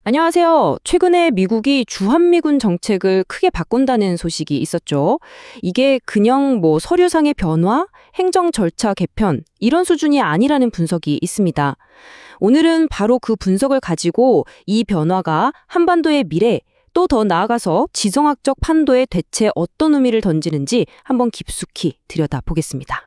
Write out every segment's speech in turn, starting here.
안녕하세요. 최근에 미국이 주한미군 정책을 크게 바꾼다는 소식이 있었죠. 이게 그냥 서류상의 변화, 행정 절차 개편, 이런 수준이 아니라는 분석이 있습니다. 오늘은 바로 그 분석을 가지고 이 변화가 한반도의 미래, 또 더 나아가서 지정학적 판도에 대체 어떤 의미를 던지는지 한번 깊숙이 들여다보겠습니다.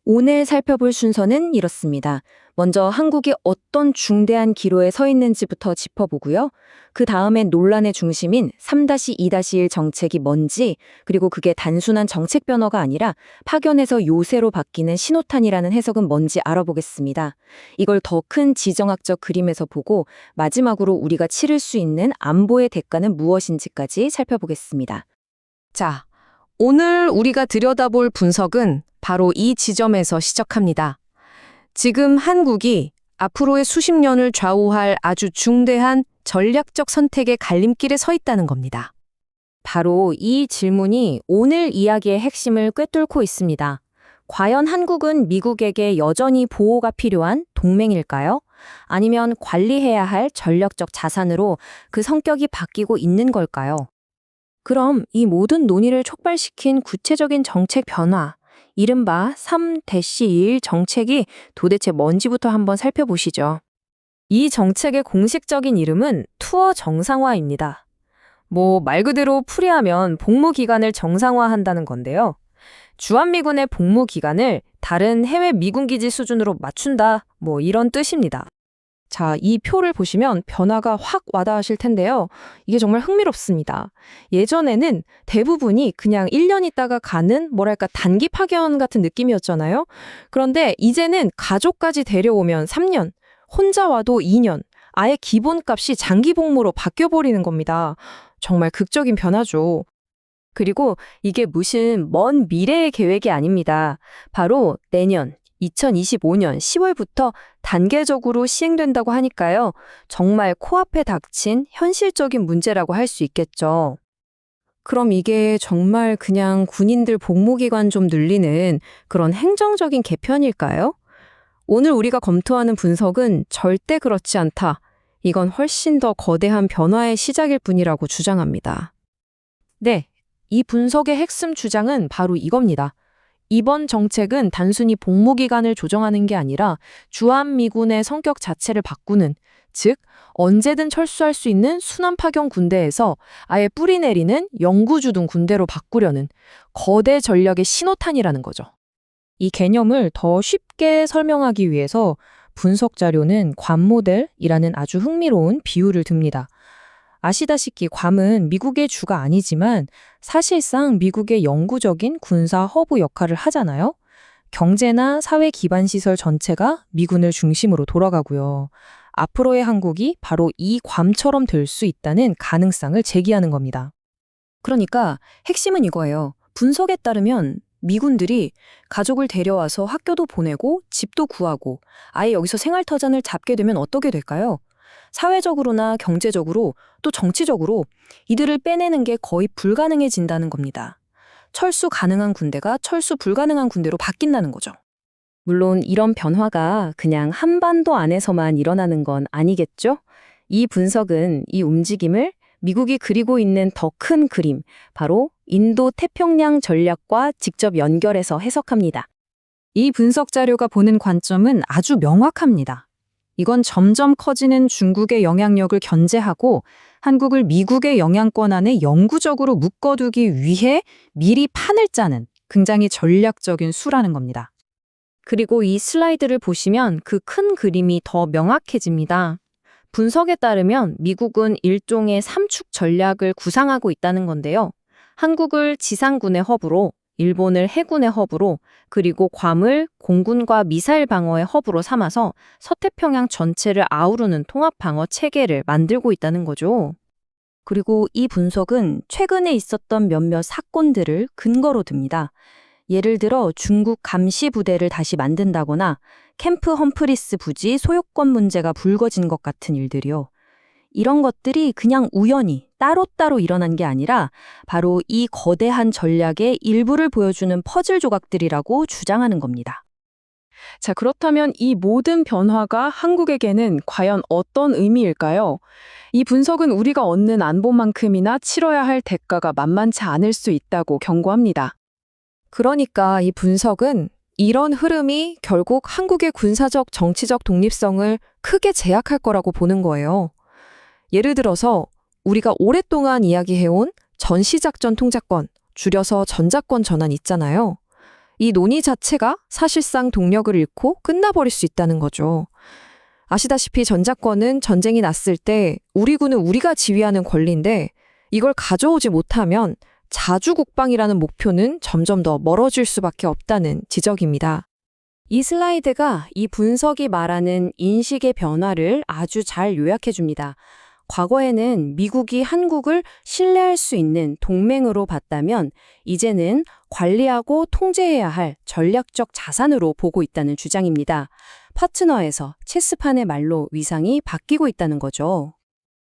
오늘 살펴볼 순서는 이렇습니다. 먼저 한국이 어떤 중대한 기로에 서 있는지부터 짚어보고요. 그 다음엔 논란의 중심인 3-2-1 정책이 뭔지, 그리고 그게 단순한 정책 변화가 아니라 파견에서 요새로 바뀌는 신호탄이라는 해석은 뭔지 알아보겠습니다. 이걸 더 큰 지정학적 그림에서 보고 마지막으로 우리가 치를 수 있는 안보의 대가는 무엇인지까지 살펴보겠습니다. 자, 오늘 우리가 들여다볼 분석은 바로 이 지점에서 시작합니다. 지금 한국이 앞으로의 수십 년을 좌우할 아주 중대한 전략적 선택의 갈림길에 서 있다는 겁니다. 바로 이 질문이 오늘 이야기의 핵심을 꿰뚫고 있습니다. 과연 한국은 미국에게 여전히 보호가 필요한 동맹일까요? 아니면 관리해야 할 전략적 자산으로 그 성격이 바뀌고 있는 걸까요? 그럼 이 모든 논의를 촉발시킨 구체적인 정책 변화, 이른바 3-2-1 정책이 도대체 뭔지부터 한번 살펴보시죠. 이 정책의 공식적인 이름은 투어 정상화입니다. 말 그대로 풀이하면 복무 기간을 정상화한다는 건데요. 주한미군의 복무 기간을 다른 해외 미군 기지 수준으로 맞춘다, 이런 뜻입니다. 자, 이 표를 보시면 변화가 확 와닿으실 텐데요. 이게 정말 흥미롭습니다. 예전에는 대부분이 그냥 1년 있다가 가는 단기 파견 같은 느낌이었잖아요. 그런데 이제는 가족까지 데려오면 3년, 혼자 와도 2년, 아예 기본값이 장기 복무로 바뀌어버리는 겁니다. 정말 극적인 변화죠. 그리고 이게 무슨 먼 미래의 계획이 아닙니다. 바로 내년 2025년 10월부터 단계적으로 시행된다고 하니까요. 정말 코앞에 닥친 현실적인 문제라고 할 수 있겠죠. 그럼 이게 정말 그냥 군인들 복무기간 좀 늘리는 그런 행정적인 개편일까요? 오늘 우리가 검토하는 분석은 절대 그렇지 않다. 이건 훨씬 더 거대한 변화의 시작일 뿐이라고 주장합니다. 네, 이 분석의 핵심 주장은 바로 이겁니다. 이번 정책은 단순히 복무기간을 조정하는 게 아니라 주한미군의 성격 자체를 바꾸는, 즉 언제든 철수할 수 있는 순환 파견 군대에서 아예 뿌리 내리는 영구주둔 군대로 바꾸려는 거대 전략의 신호탄이라는 거죠. 이 개념을 더 쉽게 설명하기 위해서 분석 자료는 괌 모델이라는 아주 흥미로운 비유를 듭니다. 아시다시피 괌은 미국의 주가 아니지만 사실상 미국의 영구적인 군사 허브 역할을 하잖아요. 경제나 사회 기반 시설 전체가 미군을 중심으로 돌아가고요. 앞으로의 한국이 바로 이 괌처럼 될 수 있다는 가능성을 제기하는 겁니다. 그러니까 핵심은 이거예요. 분석에 따르면 미군들이 가족을 데려와서 학교도 보내고 집도 구하고 아예 여기서 생활터전을 잡게 되면 어떻게 될까요? 사회적으로나 경제적으로 또 정치적으로 이들을 빼내는 게 거의 불가능해진다는 겁니다. 철수 가능한 군대가 철수 불가능한 군대로 바뀐다는 거죠. 물론 이런 변화가 그냥 한반도 안에서만 일어나는 건 아니겠죠? 이 분석은 이 움직임을 미국이 그리고 있는 더 큰 그림, 바로 인도 태평양 전략과 직접 연결해서 해석합니다. 이 분석 자료가 보는 관점은 아주 명확합니다. 이건 점점 커지는 중국의 영향력을 견제하고 한국을 미국의 영향권 안에 영구적으로 묶어두기 위해 미리 판을 짜는 굉장히 전략적인 수라는 겁니다. 그리고 이 슬라이드를 보시면 그 큰 그림이 더 명확해집니다. 분석에 따르면 미국은 일종의 삼축 전략을 구상하고 있다는 건데요. 한국을 지상군의 허브로, 일본을 해군의 허브로, 그리고 괌을 공군과 미사일 방어의 허브로 삼아서 서태평양 전체를 아우르는 통합 방어 체계를 만들고 있다는 거죠. 그리고 이 분석은 최근에 있었던 몇몇 사건들을 근거로 듭니다. 예를 들어 중국 감시 부대를 다시 만든다거나 캠프 험프리스 부지 소유권 문제가 불거진 것 같은 일들이요. 이런 것들이 그냥 우연히 따로따로 일어난 게 아니라 바로 이 거대한 전략의 일부를 보여주는 퍼즐 조각들이라고 주장하는 겁니다. 자, 그렇다면 이 모든 변화가 한국에게는 과연 어떤 의미일까요? 이 분석은 우리가 얻는 안보만큼이나 치러야 할 대가가 만만치 않을 수 있다고 경고합니다. 그러니까 이 분석은 이런 흐름이 결국 한국의 군사적, 정치적 독립성을 크게 제약할 거라고 보는 거예요. 예를 들어서 우리가 오랫동안 이야기해온 전시작전 통제권, 줄여서 전작권 전환 있잖아요. 이 논의 자체가 사실상 동력을 잃고 끝나버릴 수 있다는 거죠. 아시다시피 전작권은 전쟁이 났을 때 우리 군은 우리가 지휘하는 권리인데 이걸 가져오지 못하면 자주국방이라는 목표는 점점 더 멀어질 수밖에 없다는 지적입니다. 이 슬라이드가 이 분석이 말하는 인식의 변화를 아주 잘 요약해 줍니다. 과거에는 미국이 한국을 신뢰할 수 있는 동맹으로 봤다면 이제는 관리하고 통제해야 할 전략적 자산으로 보고 있다는 주장입니다. 파트너에서 체스판의 말로 위상이 바뀌고 있다는 거죠.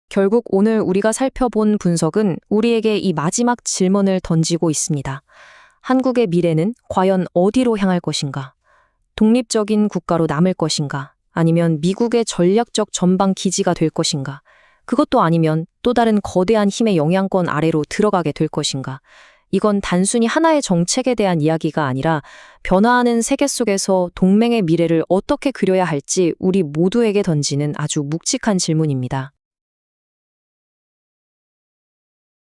결국 오늘 우리가 살펴본 분석은 우리에게 이 마지막 질문을 던지고 있습니다. 한국의 미래는 과연 어디로 향할 것인가? 독립적인 국가로 남을 것인가? 아니면 미국의 전략적 전방 기지가 될 것인가? 그것도 아니면 또 다른 거대한 힘의 영향권 아래로 들어가게 될 것인가? 이건 단순히 하나의 정책에 대한 이야기가 아니라 변화하는 세계 속에서 동맹의 미래를 어떻게 그려야 할지 우리 모두에게 던지는 아주 묵직한 질문입니다.